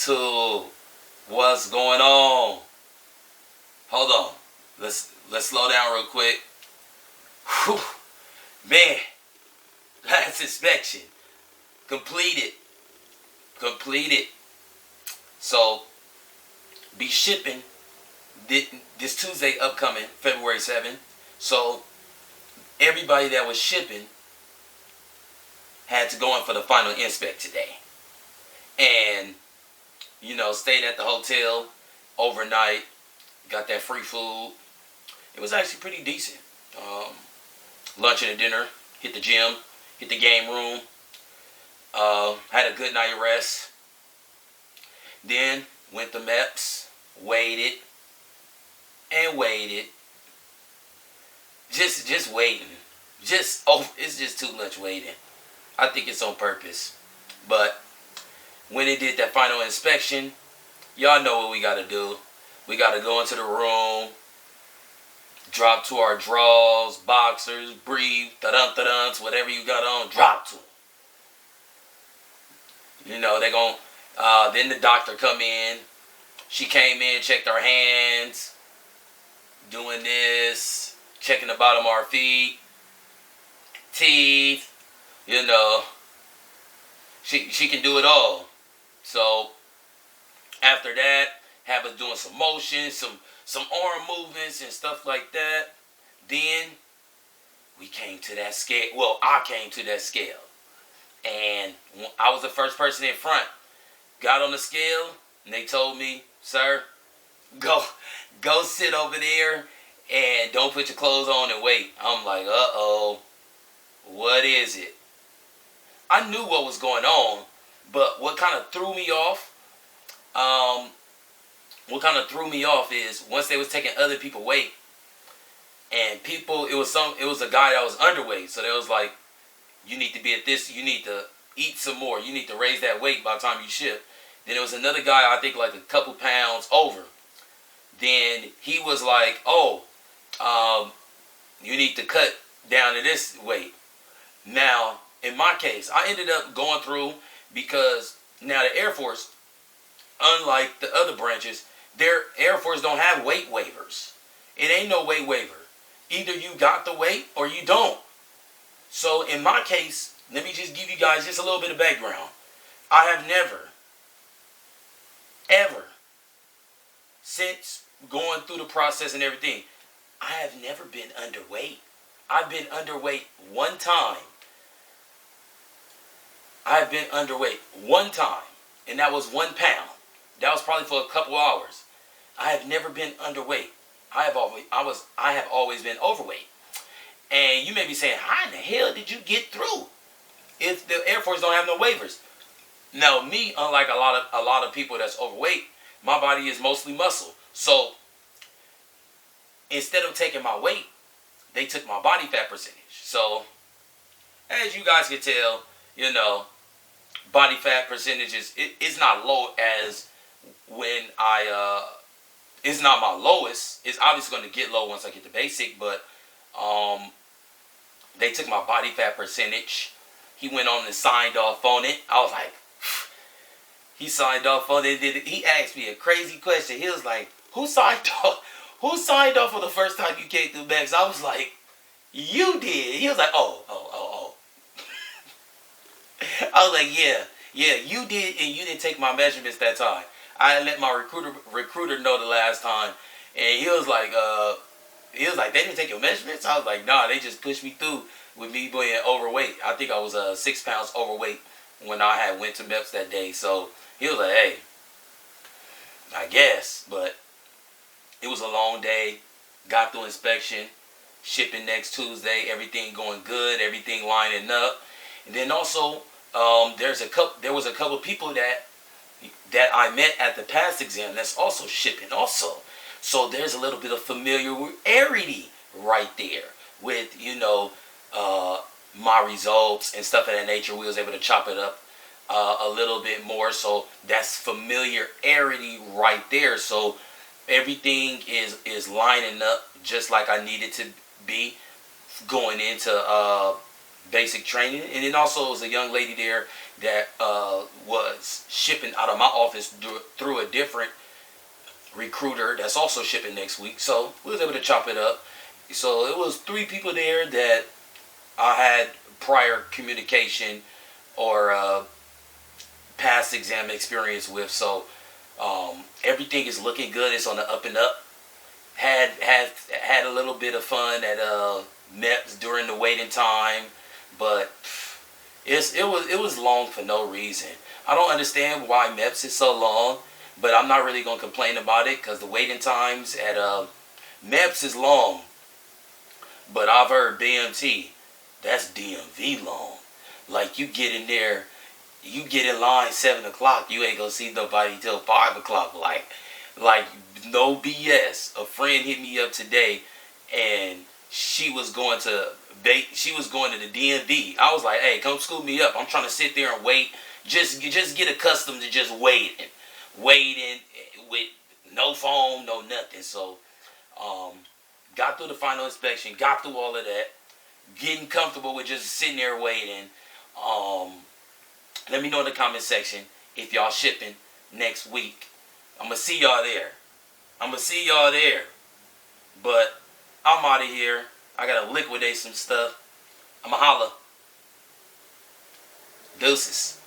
YouTube. What's going on? Hold on. Let's slow down real quick. Whew. Man, last inspection completed. Completed. So be shipping this Tuesday upcoming, February 7th. So everybody that was shipping had to go in for the final inspect today. And, stayed at the hotel overnight. Got that free food. It was actually pretty decent. Lunch and dinner. Hit the gym. Hit the game room. Had a good night rest. Then went to MEPS. Waited. And waited. Just waiting. It's just too much waiting. I think it's on purpose. But when they did that final inspection, y'all know what we got to do. We got to go into the room, drop to our drawers, boxers, brief, da-dun-da-duns, whatever you got on, drop to them. They gon' then the doctor come in. She came in, checked our hands, doing this, checking the bottom of our feet, teeth, She can do it all. So after that, have us doing some motions, some arm movements and stuff like that. Then we came to that scale. Well, I came to that scale. And I was the first person in front. Got on the scale and they told me, "Sir, go sit over there and don't put your clothes on and wait." I'm like, uh-oh, what is it? I knew what was going on, but what kind of threw me off, is once they was taking other people weight, and it was a guy that was underweight, so they was like, you need to be at this, you need to eat some more, you need to raise that weight by the time you ship. Then there was another guy, I think like a couple pounds over. Then he was like, you need to cut down to this weight. Now, in my case, I ended up going through because now the Air Force, unlike the other branches, their Air Force don't have weight waivers. It ain't no weight waiver. Either you got the weight or you don't. So in my case, let me just give you guys just a little bit of background. I have never, ever, since going through the process and everything, I have never been underweight. I've been underweight one time. I've been underweight one time, and that was 1 pound. That was probably for a couple hours. I have never been underweight. I have always been overweight. And you may be saying, how in the hell did you get through if the Air Force don't have no waivers? Now, me, unlike a lot of people that's overweight, my body is mostly muscle. So instead of taking my weight, they took my body fat percentage. So as you guys can tell, body fat percentage is not low as when it's not my lowest. It's obviously going to get low once I get to basic, but they took my body fat percentage. He went on and signed off on it. I was like, he signed off on it. He asked me a crazy question. He was like, who signed off? Who signed off for the first time you came through Max? I was like, you did. He was like, oh. I was like, yeah, you did, and you didn't take my measurements that time. I let my recruiter know the last time, and he was like, they didn't take your measurements? I was like, nah, they just pushed me through with me being overweight. I think I was 6 pounds overweight when I had went to MEPS that day. So he was like, hey, I guess, but it was a long day. Got through inspection, shipping next Tuesday, everything going good, everything lining up. And then also, there was a couple people that I met at the past exam that's also shipping also. So there's a little bit of familiarity right there with, my results and stuff of that nature. We was able to chop it up a little bit more. So that's familiarity right there. So everything is lining up just like I needed to be going into basic training. And then also was a young lady there that was shipping out of my office through a different recruiter that's also shipping next week. So we was able to chop it up. So it was 3 people there that I had prior communication or past exam experience with. So everything is looking good. It's on the up and up. Had a little bit of fun at MEPS during the waiting time, but it was long for no reason. I don't understand why MEPS is so long, but I'm not really gonna complain about it because the waiting times at MEPS is long. But I've heard BMT, that's DMV long. Like you get in there, you get in line 7 o'clock, you ain't gonna see nobody till 5 o'clock. Like no BS. A friend hit me up today, and she was going to the DMV. I was like, hey, come scoop me up. I'm trying to sit there and wait. Just get accustomed to just waiting with no phone, no nothing. So, got through the final inspection, got through all of that, getting comfortable with just sitting there waiting. Let me know in the comment section if y'all shipping next week. I'm gonna see y'all there. But I'm out of here. I gotta liquidate some stuff. I'ma holla. Deuces.